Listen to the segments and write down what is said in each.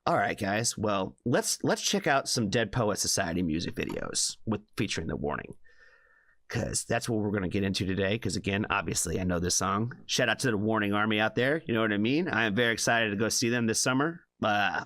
All right, guys. Well, let's check out some Dead Poet Society music videos with featuring The Warning, because that's what we're going to get into today. Because again, obviously, I know this song. Shout out to the Warning Army out there. You know what I mean? I am very excited to go see them this summer. I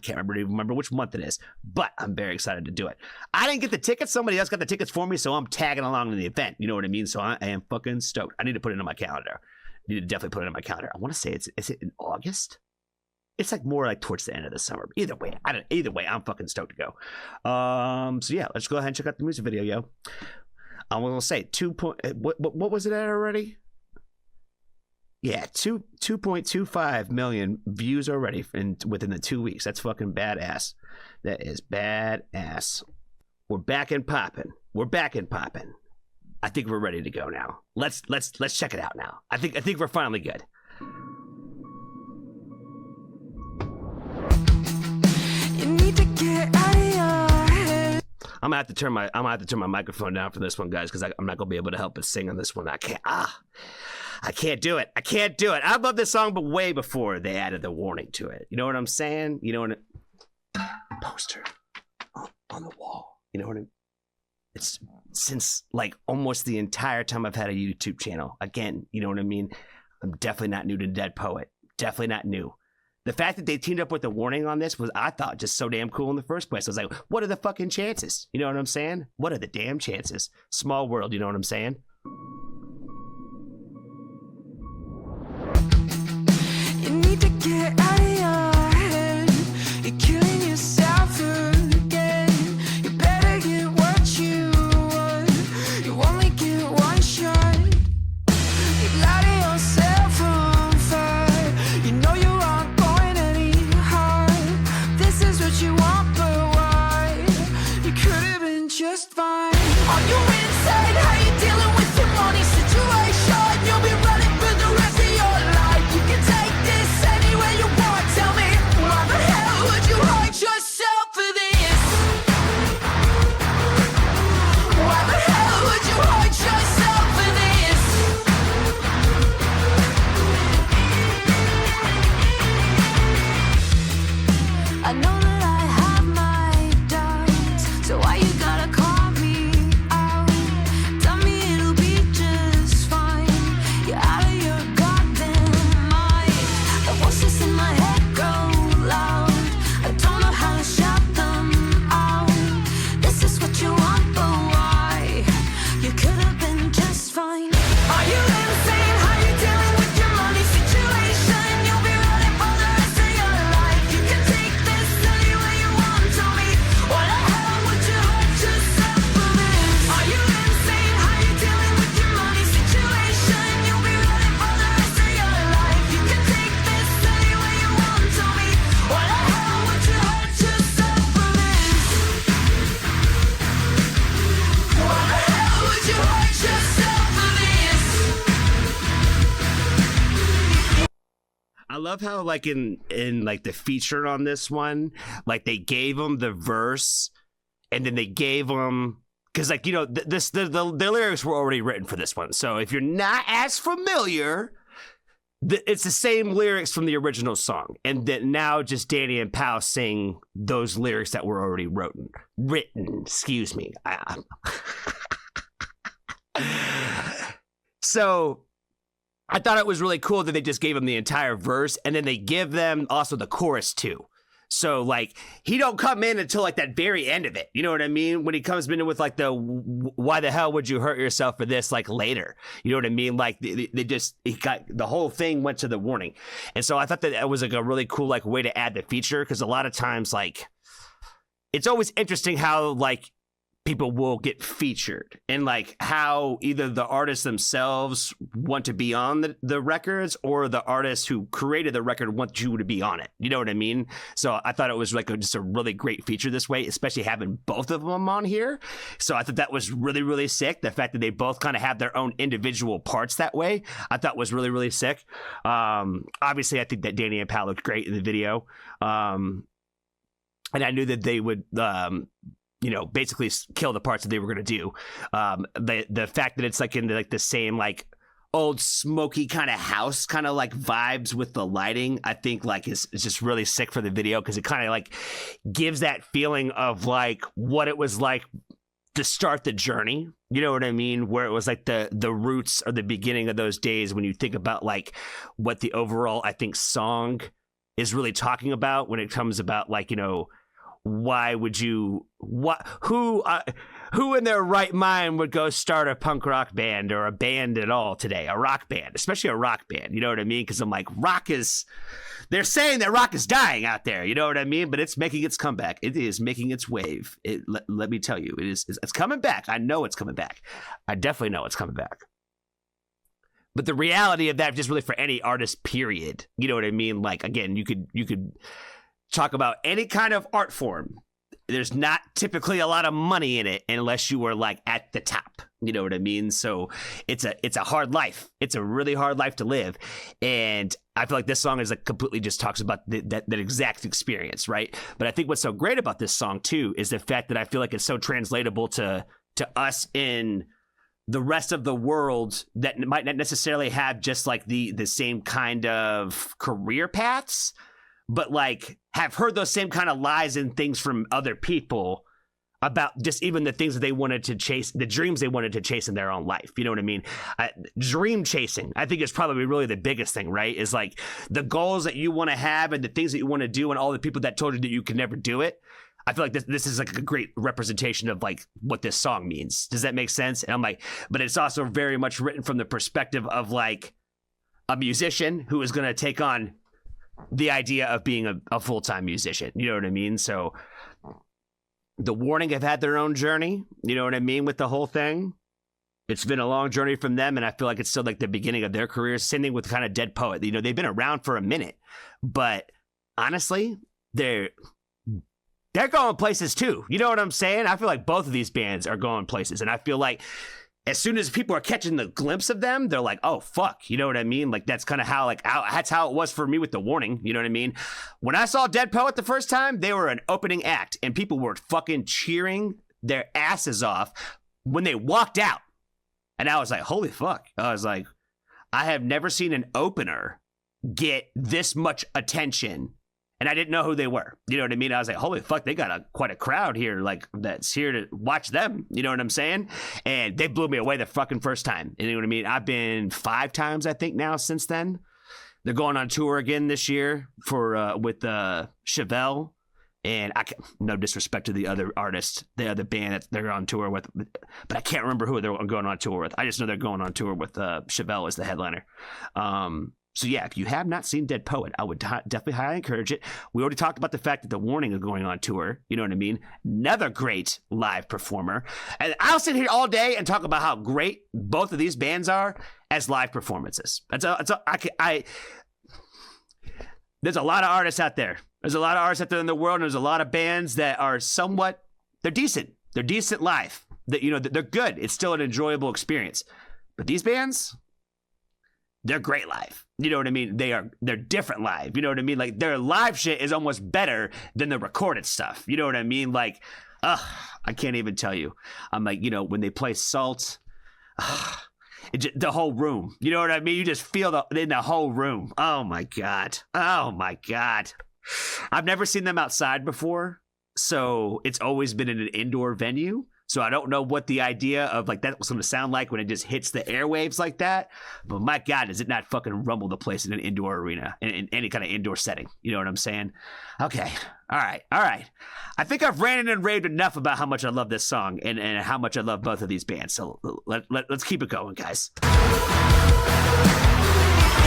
can't remember which month it is, but I'm very excited to do it. I didn't get the tickets. Somebody else got the tickets for me, so I'm tagging along to the event. You know what I mean? So I am fucking stoked. I need to put it in my calendar. I need to definitely put it in my calendar. I want to say is it in August? It's like more like towards the end of the summer. But either way, I'm fucking stoked to go. So yeah, let's go ahead and check out the music video, yo. I'm gonna say what was it at already? Yeah, 2.25 million views already within the 2 weeks. That's fucking badass. That is badass. We're back and popping. I think we're ready to go now. Let's check it out now. I think we're finally good. You need to get out of your head. I'm gonna have to turn my microphone down for this one, guys, because I'm not gonna be able to help but sing on this one. I can't do it. I love this song, but way before they added The Warning to it. You know what I'm saying? You know what? Poster on the wall. You know what I mean? It's since like almost the entire time I've had a YouTube channel. Again, you know what I mean? I'm definitely not new to Dead Poet. Definitely not new. The fact that they teamed up with The Warning on this was, I thought, just so damn cool in the first place. I was like, what are the fucking chances? You know what I'm saying? What are the damn chances? Small world, you know what I'm saying? You need to get out of your head. You're killing yourself again. You better get what you want. You only get one shot. You're lighting yourself on fire. You know you aren't going any higher. This is what you want, but why? You could have been just fine. Are you insane? How you dealing with your money situation? You'll be running for the rest of your life. You can take this anywhere you want. Tell me, why the hell would you hurt yourself for this? Why the hell would you hurt yourself for this? I know that I have my doubts, so why you gotta call me out? Tell me it'll be just fine. You're out of your goddamn mind. The voices in my head go loud. I don't know how to shout them out. This is what you want, but why? You could have been just fine. Are you insane? How you dealing with your money situation? You'll be running for the rest of your life. You can take this anywhere you want. Tell me, why the hell would you hurt yourself for this? Are you insane? How you dealing with your money situation? You'll be running for the rest of your life. You can take this anywhere you want. Tell me, why the hell would you hurt yourself for this? Why the hell would you hurt yourself for this? I love how like in like the feature on this one, like they gave him the verse and then they gave him, because like, you know, the lyrics were already written for this one. So if you're not as familiar, it's the same lyrics from the original song, and that now just Danny and Pau sing those lyrics that were already written. Excuse me. So I thought it was really cool that they just gave him the entire verse, and then they give them also the chorus too. So like he don't come in until like that very end of it. You know what I mean? When he comes in with like the why the hell would you hurt yourself for this, like later. You know what I mean? Like they just, he got the whole thing went to The Warning. And so I thought that was like a really cool like way to add the feature, because a lot of times like it's always interesting how like people will get featured, and like how either the artists themselves want to be on the records, or the artists who created the record want you to be on it. You know what I mean? So I thought it was like just a really great feature this way, especially having both of them on here. So I thought that was really, really sick. The fact that they both kind of have their own individual parts that way, I thought was really, really sick. Obviously, I think that Danny and Pal looked great in the video. And I knew that they would, you know, basically kill the parts that they were going to do. The fact that it's like in the same like old smoky kind of house kind of like vibes with the lighting, I think like is just really sick for the video, because it kind of like gives that feeling of like what it was like to start the journey. You know what I mean? Where it was like the roots or the beginning of those days, when you think about like what the overall, I think, song is really talking about when it comes about like, you know, why would you, who in their right mind would go start a punk rock band or a band at all today, a rock band, especially a rock band, you know what I mean? Because I'm like, they're saying that rock is dying out there, you know what I mean? But it's making its comeback. It is making its wave. Let me tell you, it's coming back. I know it's coming back. I definitely know it's coming back. But the reality of that, just really for any artist, period, you know what I mean? Like, again, you could talk about any kind of art form. There's not typically a lot of money in it unless you were like at the top. You know what I mean? So it's a hard life. It's a really hard life to live. And I feel like this song is like completely just talks about that exact experience, right? But I think what's so great about this song too is the fact that I feel like it's so translatable to us in the rest of the world that might not necessarily have just like the same kind of career paths, but like have heard those same kind of lies and things from other people about just even the things that they wanted to chase, the dreams they wanted to chase in their own life. You know what I mean? Dream chasing, I think, is probably really the biggest thing, right? Is like the goals that you want to have and the things that you want to do and all the people that told you that you could never do it. I feel like this is like a great representation of like what this song means. Does that make sense? And I'm like, but it's also very much written from the perspective of like a musician who is going to take on the idea of being a full-time musician. You know what I mean? So The Warning have had their own journey. You know what I mean? With the whole thing. It's been a long journey from them, and I feel like it's still like the beginning of their careers. Same thing with kind of Dead Poet. You know, they've been around for a minute, but honestly, they're going places too. You know what I'm saying? I feel like both of these bands are going places, and I feel like as soon as people are catching the glimpse of them, they're like, oh, fuck. You know what I mean? Like, that's kind of how, like, that's how it was for me with The Warning. You know what I mean? When I saw Dead Poet the first time, they were an opening act, and people were fucking cheering their asses off when they walked out. And I was like, holy fuck. I was like, I have never seen an opener get this much attention. And I didn't know who they were. You know what I mean? I was like, holy fuck, they got quite a crowd here, like, that's here to watch them. You know what I'm saying? And they blew me away the fucking first time. You know what I mean? I've been 5 times, I think, now since then. They're going on tour again this year with Chevelle. And no disrespect to the other artist, the other band that they're on tour with, but I can't remember who they're going on tour with. I just know they're going on tour with Chevelle as the headliner. So yeah, if you have not seen Dead Poet, I would definitely highly encourage it. We already talked about the fact that The Warning are going on tour. You know what I mean? Another great live performer. And I'll sit here all day and talk about how great both of these bands are as live performances. There's a lot of artists out there. There's a lot of artists out there in the world, and there's a lot of bands that are they're decent. They're decent live. That, you know, they're good. It's still an enjoyable experience. But these bands, they're great live. You know what I mean? They're different live. You know what I mean? Like, their live shit is almost better than the recorded stuff. You know what I mean? Like, I can't even tell you. I'm like, you know, when they play Salt, the whole room. You know what I mean? You just feel in the whole room. Oh my God. Oh my God. I've never seen them outside before, so it's always been in an indoor venue. So I don't know what the idea of like that was going to sound like when it just hits the airwaves like that. But my God, does it not fucking rumble the place in an indoor arena, in any kind of indoor setting? You know what I'm saying? Okay. All right. I think I've ranted and raved enough about how much I love this song and how much I love both of these bands. So let's keep it going, guys. Why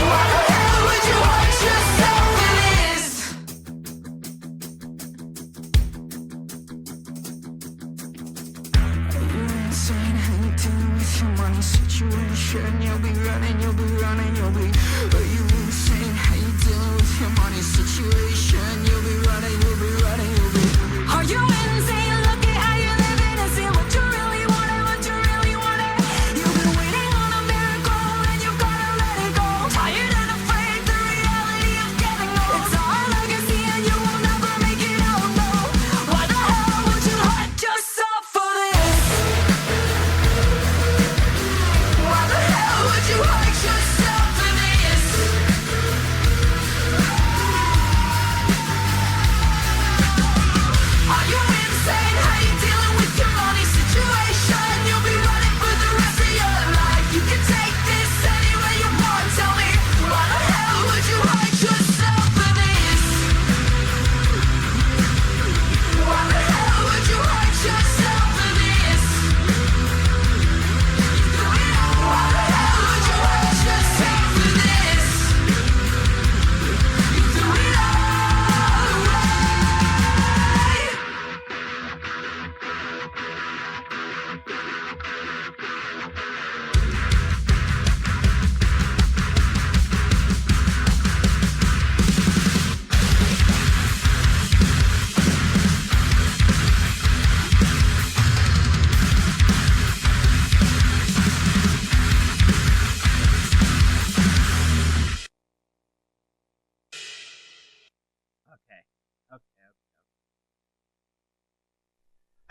the hell would you hurt yourself in this? You're insane, hating with your money situation. You'll be running. Are you insane, hating with your money situation? You'll be running. Are you insane? Look at how you're living and see what you really wanted. You've been waiting on a miracle and you gotta let it go. Tired and afraid, the reality of getting old. It's our legacy and you will never make it out, no. Why the hell would you hurt yourself for this? Why the hell would you hurt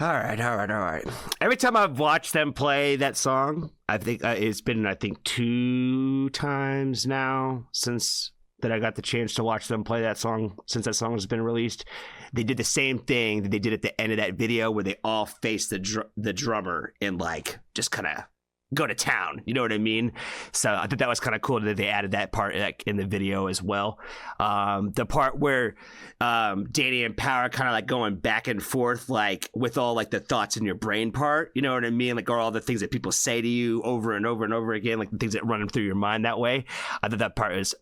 All right. Every time I've watched them play that song, I think it's been, 2 times now since that I got the chance to watch them play that song, since that song has been released. They did the same thing that they did at the end of that video where they all face the drummer and like just kind of go to town, you know what I mean? So I think that was kind of cool that they added that part in the video as well. The part where Danny and Power kind of like going back and forth, like with all like the thoughts in your brain part, you know what I mean? Like all the things that people say to you over and over and over again, like the things that run through your mind that way. I thought that part is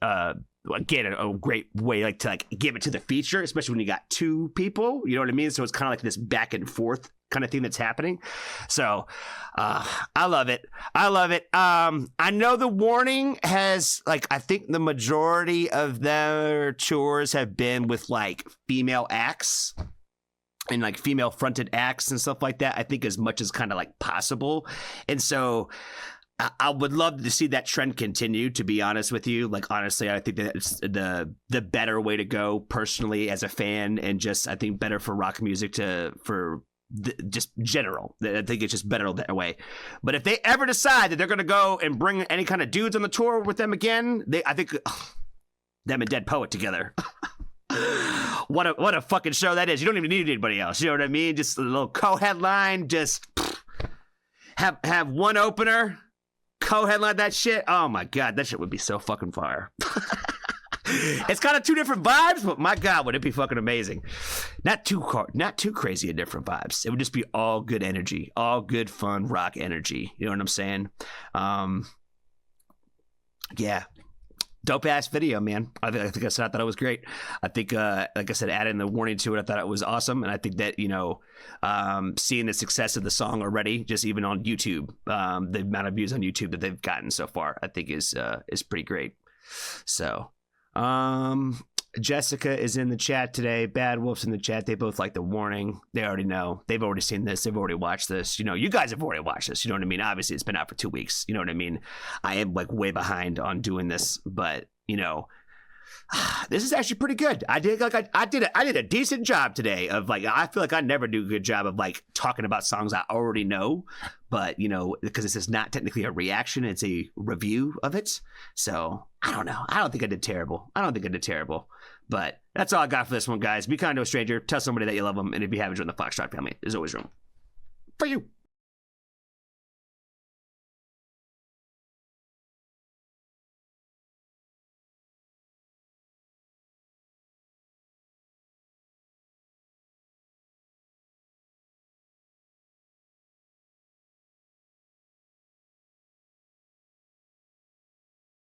again a great way like to like give it to the feature, especially when you got 2 people, you know what I mean? So it's kind of like this back and forth kind of thing that's happening. So I love it. I know The Warning has like, I think the majority of their tours have been with like female acts and like female fronted acts and stuff like that, I think, as much as kind of like possible. And so I would love to see that trend continue, to be honest with you. Like, honestly, I think that it's the better way to go personally as a fan, and just I think better for rock music just general. I think it's just better that way. But if they ever decide that they're going to go and bring any kind of dudes on the tour with them again, I think them and Dead Poet together. What a fucking show that is. You don't even need anybody else. You know what I mean? Just a little co-headline. Just have one opener, co-headline that shit. Oh my God, that shit would be so fucking fire. It's kind of 2 different vibes, but my God, would it be fucking amazing. Not too crazy of different vibes. It would just be all good energy, all good fun rock energy. You know what I'm saying? Yeah. Dope ass video, man. I think I said I thought it was great. I think, like I said, adding the warning to it, I thought it was awesome. And I think that, seeing the success of the song already, just even on YouTube, the amount of views on YouTube that they've gotten so far, I think is pretty great. So, Jessica is in the chat today. Bad Wolf's in the chat. They both like The Warning. They already know. They've already seen this. They've already watched this. You guys have already watched this. You know what I mean? Obviously, it's been out for 2 weeks. You know what I mean? I am like way behind on doing this, but this is actually pretty good. I did a decent job today of like, I feel like I never do a good job of like talking about songs I already know, but because this is not technically a reaction, it's a review of it. So I don't know. I don't think I did terrible. But that's all I got for this one, guys. Be kind to a stranger. Tell somebody that you love them. And if you haven't joined the Foxtrot family, there's always room for you.